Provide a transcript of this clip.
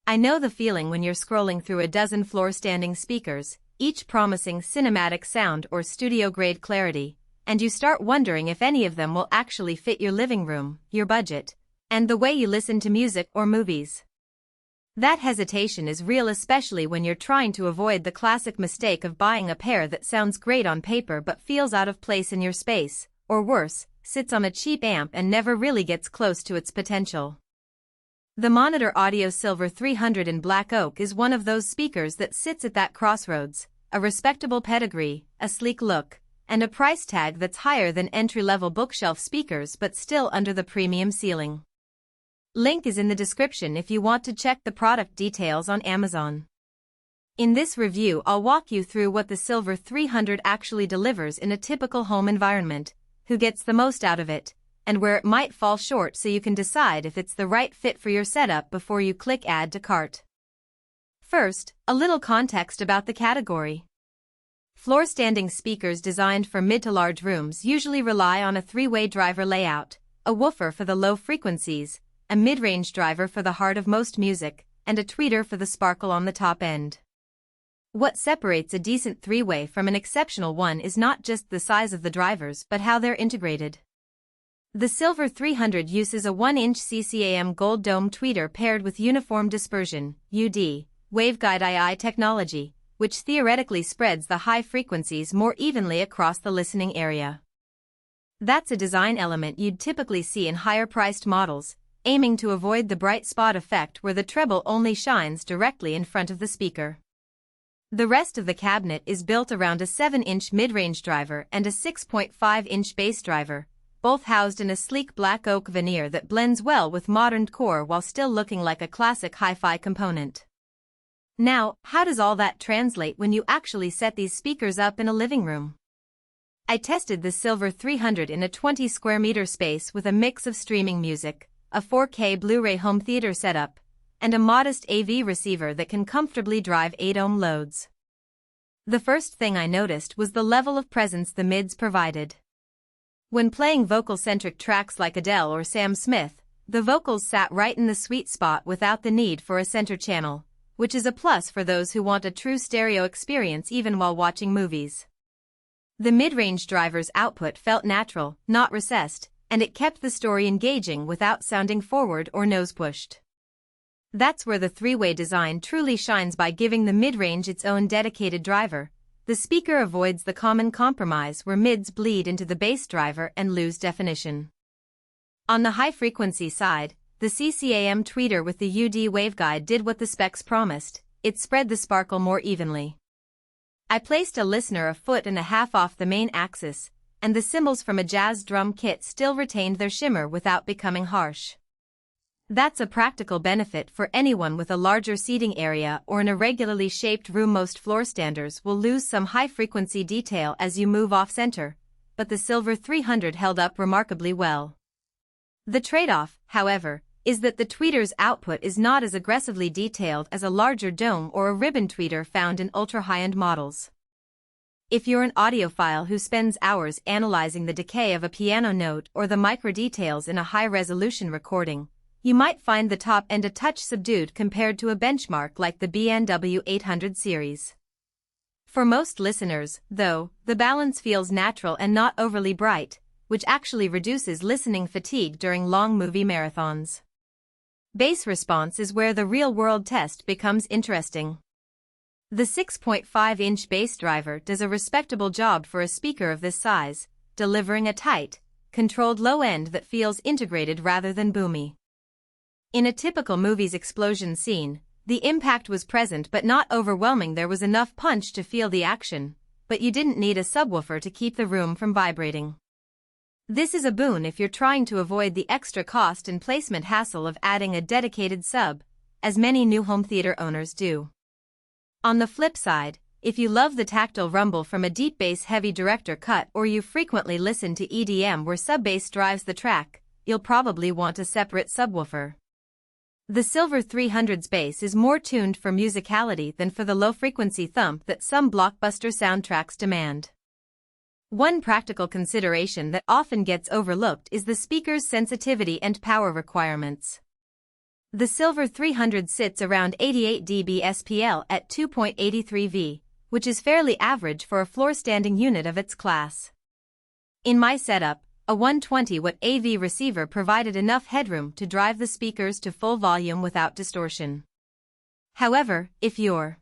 I know the feeling when you're scrolling through a dozen floor-standing speakers, each promising cinematic sound or studio-grade clarity, and you start wondering if any of them will actually fit your living room, your budget, and the way you listen to music or movies. That hesitation is real, especially when you're trying to avoid the classic mistake of buying a pair that sounds great on paper but feels out of place in your space, or worse, sits on a cheap amp and never really gets close to its potential. The Monitor Audio Silver 300 in black oak is one of those speakers that sits at that crossroads, a respectable pedigree, a sleek look, and a price tag that's higher than entry-level bookshelf speakers but still under the premium ceiling. Link is in the description if you want to check the product details on Amazon. In this review, I'll walk you through what the Silver 300 actually delivers in a typical home environment, who gets the most out of it, and where it might fall short, so you can decide if it's the right fit for your setup before you click Add to Cart. First, a little context about the category. Floor-standing speakers designed for mid to large rooms usually rely on a three-way driver layout, a woofer for the low frequencies, a mid-range driver for the heart of most music, and a tweeter for the sparkle on the top end. What separates a decent three-way from an exceptional one is not just the size of the drivers but how they're integrated. The Silver 300 uses a 1-inch CCM gold dome tweeter paired with uniform dispersion (UD) waveguide II technology, which theoretically spreads the high frequencies more evenly across the listening area. That's a design element you'd typically see in higher-priced models, aiming to avoid the bright spot effect where the treble only shines directly in front of the speaker. The rest of the cabinet is built around a 7-inch mid-range driver and a 6.5-inch bass driver, both housed in a sleek black oak veneer that blends well with modern decor while still looking like a classic hi-fi component. Now, how does all that translate when you actually set these speakers up in a living room? I tested the Silver 300 in a 20 square meter space with a mix of streaming music, a 4K Blu-ray home theater setup, and a modest AV receiver that can comfortably drive 8-ohm loads. The first thing I noticed was the level of presence the mids provided. When playing vocal-centric tracks like Adele or Sam Smith, the vocals sat right in the sweet spot without the need for a center channel, which is a plus for those who want a true stereo experience even while watching movies. The mid-range driver's output felt natural, not recessed, and it kept the story engaging without sounding forward or nose-pushed. That's where the three-way design truly shines, by giving the mid-range its own dedicated driver. The speaker avoids the common compromise where mids bleed into the bass driver and lose definition. On the high-frequency side, the CCM tweeter with the UD waveguide did what the specs promised: it spread the sparkle more evenly. I placed a listener 1.5 feet off the main axis, and the cymbals from a jazz drum kit still retained their shimmer without becoming harsh. That's a practical benefit for anyone with a larger seating area or an irregularly shaped room. Most floor standers will lose some high-frequency detail as you move off-center, but the Silver 300 held up remarkably well. The trade-off, however, is that the tweeter's output is not as aggressively detailed as a larger dome or a ribbon tweeter found in ultra-high-end models. If you're an audiophile who spends hours analyzing the decay of a piano note or the micro-details in a high-resolution recording, you might find the top end a touch subdued compared to a benchmark like the B&W 800 series. For most listeners, though, the balance feels natural and not overly bright, which actually reduces listening fatigue during long movie marathons. Bass response is where the real-world test becomes interesting. The 6.5-inch bass driver does a respectable job for a speaker of this size, delivering a tight, controlled low end that feels integrated rather than boomy. In a typical movie's explosion scene, the impact was present but not overwhelming. There was enough punch to feel the action, but you didn't need a subwoofer to keep the room from vibrating. This is a boon if you're trying to avoid the extra cost and placement hassle of adding a dedicated sub, as many new home theater owners do. On the flip side, if you love the tactile rumble from a deep bass-heavy director cut, or you frequently listen to EDM where sub-bass drives the track, you'll probably want a separate subwoofer. The Silver 300's bass is more tuned for musicality than for the low-frequency thump that some blockbuster soundtracks demand. One practical consideration that often gets overlooked is the speaker's sensitivity and power requirements. The Silver 300 sits around 88 dB SPL at 2.83 V, which is fairly average for a floor-standing unit of its class. In my setup, a 120-watt AV receiver provided enough headroom to drive the speakers to full volume without distortion. However, if you're